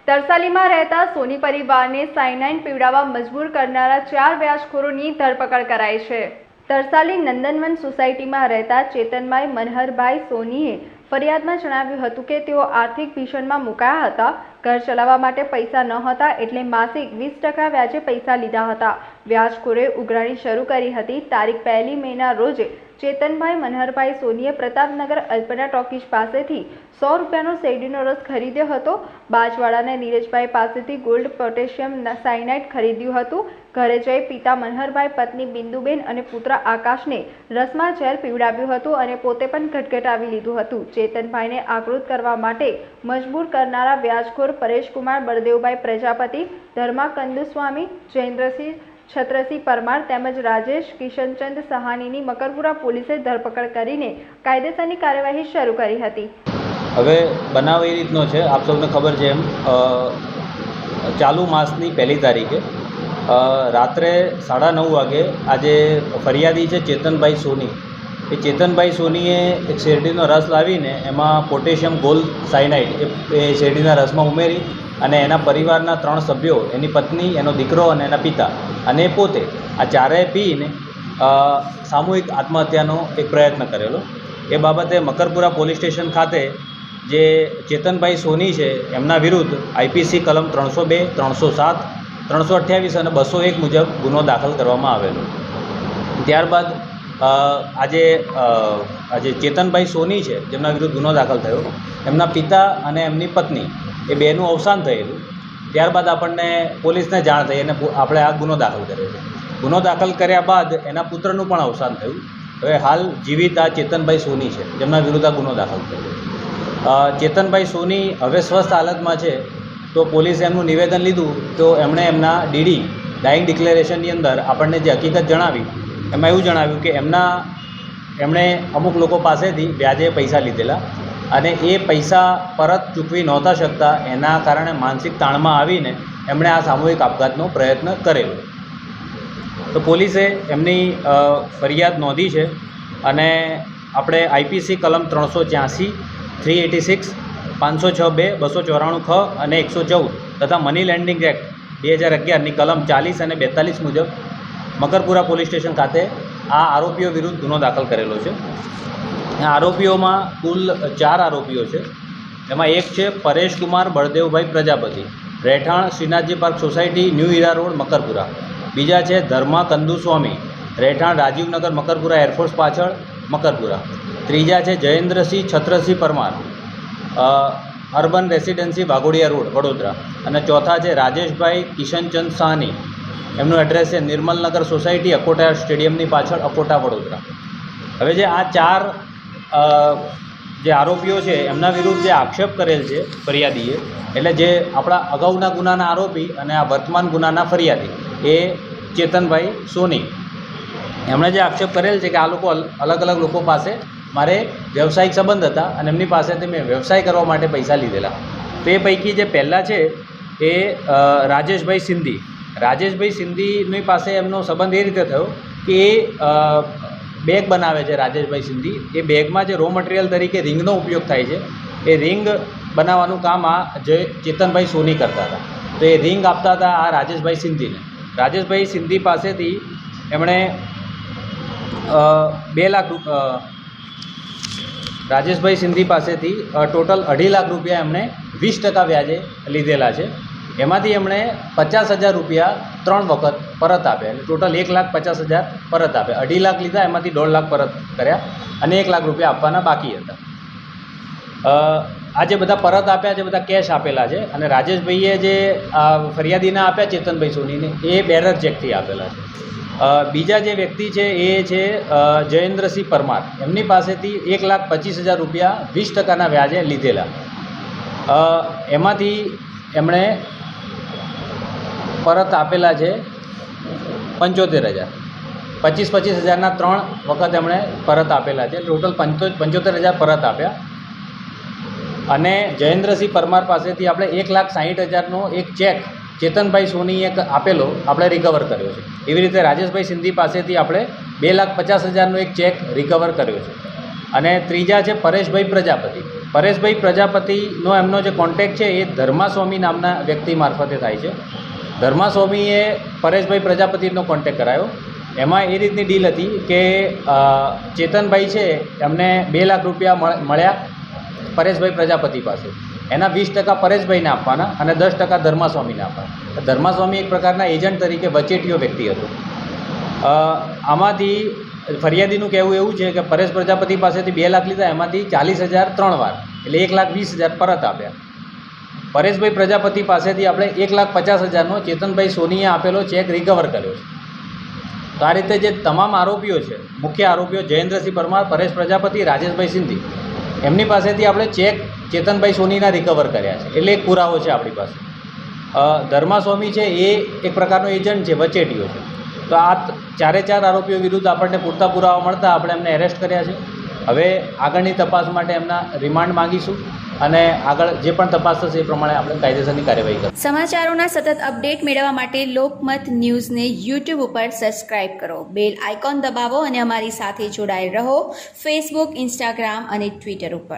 તરસાલીમાં રહેતા સોની પરિવારને સાયનાઇડ પીવડાવવા મજબૂર કરનારા 4 વ્યાજખોરોની ધરપકડ કરાઈ છે। તરસાલી નંદનવન સોસાયટીમાં રહેતા ચેતનભાઈ મનહરભાઈ સોનીએ ફરિયાદમાં જણાવ્યું હતું કે તેઓ આર્થિક ભીષણમાં મુકાયા હતા। ઘર ચલાવવા માટે પૈસા ન હતા એટલે માસિક 20% વ્યાજે પૈસા લીધા હતા। વ્યાજખોરે ઉઘરાણી શરૂ કરી હતી। તારીખ 1 મેના રોજ ચેતનભાઈ મનહરભાઈ સોનીએ પ્રતાપનગર અલ્પના ટોકીઝ પાસેથી 100 રૂપિયાનો શેરડીનો રસ ખરીદ્યો હતો। બાજવાડાના નીરજભાઈ પાસેથી ગોલ્ડ પોટેશિયમ સાયનાઇડ ખરીદ્યું હતું। ઘરે જઈ પિતા મનહરભાઈ, પત્ની બિંદુબેન અને પુત્ર આકાશને રસમાં ઝેર પીવડાવ્યું હતું અને પોતે પણ ઘટઘટાવી લીધું હતું। ચેતનભાઈને આક્રોધ કરવા માટે મજબૂર કરનારા વ્યાજખોર પરેશકુમાર બળદેવભાઈ પ્રજાપતિ, ધર્મા કંદુસ્વામી, જયેન્દ્રસિંહ છત્રસિંહ પરમાર તેમજ રાજેશ કિશનચંદ સહાનીની મકરપુરા પોલીસે ધરપકડ કરીને કાયદેસરની કાર્યવાહી શરૂ કરી હતી। હવે બનાવ એ રીતનો છે, આપ સૌને ખબર છે એમ ચાલુ માસની 1 તારીખે રાત્રે 9:30 વાગે આજે ફરિયાદી છે ચેતનભાઈ સોની। એ ચેતનભાઈ સોનીએ એક શેરડીનો રસ લાવીને એમાં પોટેશિયમ ગોલ્ડ સાયનાઇડ એ શેરડીના રસમાં ઉમેરી અને એના પરિવારના 3 સભ્યો, એની પત્ની, એનો દીકરો અને એના પિતા અને પોતે આ ચારેય પીને સામૂહિક આત્મહત્યાનો એક પ્રયત્ન કરેલો। એ બાબતે મકરપુરા પોલીસ સ્ટેશન ખાતે જે ચેતનભાઈ સોની છે એમના વિરુદ્ધ આઈપીસી કલમ 302, 307, 328 અને 201 મુજબ ગુનો દાખલ કરવામાં આવેલો। ત્યારબાદ આજે ચેતનભાઈ સોની છે જેમના વિરુદ્ધ ગુનો દાખલ થયો, એમના પિતા અને એમની પત્ની એ બેનું અવસાન થયેલું। ત્યારબાદ આપણને પોલીસને જાણ થઈ અને આપણે આ ગુનો દાખલ કર્યો છે। ગુનો દાખલ કર્યા બાદ એના પુત્રનું પણ અવસાન થયું। હવે હાલ જીવિત આ ચેતનભાઈ સોની છે જેમના વિરુદ્ધ આ ગુનો દાખલ થયો। ચેતનભાઈ સોની હવે સ્વસ્થ હાલતમાં છે, તો પોલીસે એમનું નિવેદન લીધું તો એમણે એમના ડીડી ડાઇંગ ડિક્લેરેશનની અંદર આપણને જે હકીકત જણાવી એમાં એવું જણાવ્યું કે એમણે અમુક લોકો પાસેથી વ્યાજે પૈસા લીધેલા અને એ પૈસા પરત ચૂકવી નહોતા શકતા, એના કારણે માનસિક તાણમાં આવીને એમણે આ સામૂહિક આપઘાતનો પ્રયત્ન કરેલો। તો પોલીસે એમની ફરિયાદ નોંધી છે અને આપણે આઈપીસી કલમ 386, 386, 506(2), 294 ખ અને 114 તથા મની લેન્ડિંગ એક્ટ 2011ની કલમ 40 અને 42 મુજબ મકરપુરા પોલીસ સ્ટેશન ખાતે આ આરોપીઓ વિરુદ્ધ ગુનો દાખલ કરેલો છે। આ આરોપીઓમાં કુલ 4 આરોપીઓ છે। એમાં એક છે પરેશકુમાર બળદેવભાઈ પ્રજાપતિ, રહેઠાણ શ્રીનાથજી પાર્ક સોસાયટી, ન્યૂ હીરા રોડ, મકરપુરા। બીજા છે ધર્મા કંદુસ્વામી, રહેઠાણ રાજીવનગર, મકરપુરા એરફોર્સ પાછળ, મકરપુરા। ત્રીજા છે Jayendrasinh Chhatrasinh Parmar, urban residency, Waghodia road, Vadodara. અને ચોથા છે રાજેશભાઈ કિશનચંદ સાહની, એમનું એડ્રેસ છે નિર્મલનગર સોસાયટી, અકોટા સ્ટેડિયમની પાછળ, અકોટા, વડોદરા। હવે જે આ 4 જે આરોપીઓ છે એમના વિરુદ્ધ જે આક્ષેપ કરેલ છે ફરિયાદીએ, એટલે જે આપણા અગાઉના ગુનાના આરોપી અને આ વર્તમાન ગુનાના ફરિયાદી એ ચેતનભાઈ સોની, એમણે જે આક્ષેપ કરેલ છે કે આ લોકો અલગ અલગ લોકો પાસે મારે વ્યવસાયિક સંબંધ હતા અને એમની પાસેથી મેં વ્યવસાય કરવા માટે પૈસા લીધેલા। તો એ પૈકી જે પહેલાં છે એ રાજેશભાઈ સિંધીની પાસે એમનો સંબંધ એ રીતે થયો કે એ બેગ બનાવે છે રાજેશભાઈ સિંધી। એ બેગમાં જે રો મટીરિયલ તરીકે રિંગનો ઉપયોગ થાય છે, એ રિંગ બનાવવાનું કામ આ જે ચેતનભાઈ સોની કરતા હતા। તો એ રિંગ આપતા હતા આ રાજેશભાઈ સિંધીને। રાજેશભાઈ સિંધી પાસેથી એમણે 2 લાખ રાજેશભાઈ સિંધી પાસેથી ટોટલ 2.5 લાખ રૂપિયા એમણે 20% વ્યાજે લીધેલા છે। એમાંથી એમણે 50,000 રૂપિયા 3 વખત પરત આપ્યા, એટલે ટોટલ 1,50,000 પરત આપ્યા। 2.5 લાખ લીધા, એમાંથી 1.5 લાખ પરત કર્યા અને 1 લાખ રૂપિયા આપવાના બાકી હતા। આ જે બધા પરત આપ્યા છે બધા કેશ આપેલા છે અને રાજેશભાઈએ જે ફરિયાદીને આપ્યા ચેતનભાઈ સોનીને એ બેરર ચેકથી આપેલા છે। બીજા જે વ્યક્તિ છે એ છે જયેન્દ્રસિંહ પરમાર, એમની પાસેથી 1,25,000 રૂપિયા 20%ના વ્યાજે લીધેલા। એમાંથી એમણે પરત આપેલા છે 75,000, 25,000ના 3 વખત એમણે પરત આપેલા છે, ટોટલ 75,000 પરત આપ્યા। અને જયેન્દ્રસિંહ પરમાર પાસેથી આપણે 1,60,000નો એક ચેક ચેતનભાઈ સોનીએ આપેલો આપણે રિકવર કર્યો છે। એવી રીતે રાજેશભાઈ સિંધી પાસેથી આપણે 2,50,000નો એક ચેક રિકવર કર્યો છે। અને ત્રીજા છે પરેશભાઈ પ્રજાપતિ, પરેશભાઈ પ્રજાપતિનો એમનો જે કોન્ટેક્ટ છે એ ધર્માસ્વામી નામના વ્યક્તિ મારફતે થાય છે. ધર્માસ્વામીએ પરેશભાઈ પ્રજાપતિનો કોન્ટેક્ટ કરાયો. એમાં એ રીતની ડીલ હતી કે ચેતનભાઈ છે એમને 2 લાખ રૂપિયા મળ્યા પરેશભાઈ પ્રજાપતિ પાસે. એના 20% પરેશભાઈને આપવાના અને 10% ધર્માસ્વામીને આપવાના. ધર્માસ્વામી એક પ્રકારના એજન્ટ તરીકે વચેટીયો વ્યક્તિ હતો. આમાંથી ફરિયાદીનું કહેવું એવું છે કે પરેશ પ્રજાપતિ પાસેથી 2 લાખ લીધા, એમાંથી 40,000 3 વાર એટલે 1,20,000 પરત આપ્યા. પરેશભાઈ પ્રજાપતિ પાસેથી આપણે 1,50,000નો ચેતનભાઈ સોનીએ આપેલો ચેક રિકવર કર્યો છે. તો આ રીતે જે તમામ આરોપીઓ છે, મુખ્ય આરોપીઓ જયેન્દ્રસિંહ પરમાર, પરેશ પ્રજાપતિ, રાજેશભાઈ સિંધી, એમની પાસેથી આપણે ચેક ચેતનભાઈ સોનીના રિકવર કર્યા છે. એટલે એક પુરાવો છે આપણી પાસે. ધર્માસ્વામી છે એ એક પ્રકારનો એજન્ટ છે, વચેટીયો છે. તો આ 4 આરોપીઓ વિરુદ્ધ આપણને પૂરતા પુરાવા મળતા આપણે એમને એરેસ્ટ કર્યા છે. હવે આગળની તપાસ માટે એમના રિમાન્ડ માંગીશું અને આગળ જે પણ તપાસ થશે એ પ્રમાણે આપણે કાયદેસરની કાર્યવાહી કરીશું. સમાચારોના સતત અપડેટ મેળવવા માટે લોકમત ન્યૂઝને યુટ્યુબ ઉપર સબસ્ક્રાઇબ કરો, બેલ આઇકોન દબાવો અને અમારી સાથે જોડાયેલ રહો ફેસબુક, ઇન્સ્ટાગ્રામ અને ટ્વિટર ઉપર.